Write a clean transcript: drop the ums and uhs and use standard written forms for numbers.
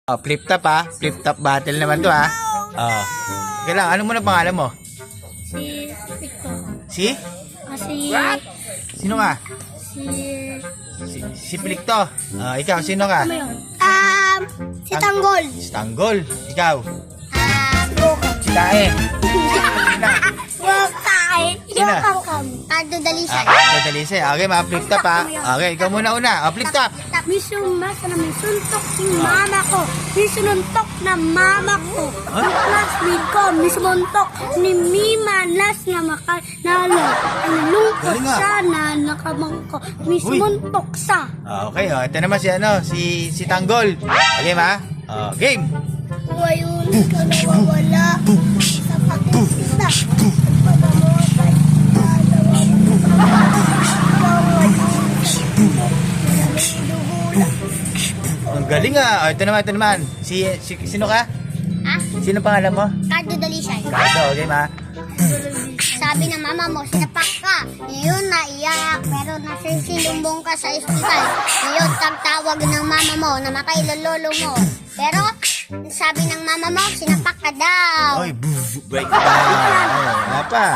Oh, flip top ha. Flip top battle naman to ha. Oh. Okay lang, ano muna pangalan mo? Si Victor. Si? Si... Sino ka? Si Plikto. Ikaw, sino ka? Ano yun? Si Tanggol. Si Tanggol. Ikaw? Boko. Si Tae. Yung tae. Sino? Yung kangkam. Ado Dalisay. Dalisay. Okay, mga flip top ha. Okay, ikaw muna una. Flip top. May sumas na may suntok ng mama ko. May sununtok na mama ko. Ang classmate ko, may sumuntok ni Mima Nas na makanalo. Ang lungkot Galing nga. siya na nakamangko. May sumuntok sa. Okay, ito naman si Tanggol. Okay, ma? Game. Ngayon ka nawawala sa pakikita. Ang galing ah. Ito naman. Sino ka? Sino pangalan mo? Ado Dalisay. Ito, okay, ma? Sabi ng mama mo, sinapak ka. Ngayon naiyak, pero nasisilubong ka sa ospital. Ngayon tagtawag ng mama mo na makailololo mo. Pero sabi ng mama mo, sinapak ka daw. Oy, break down. Wala pa.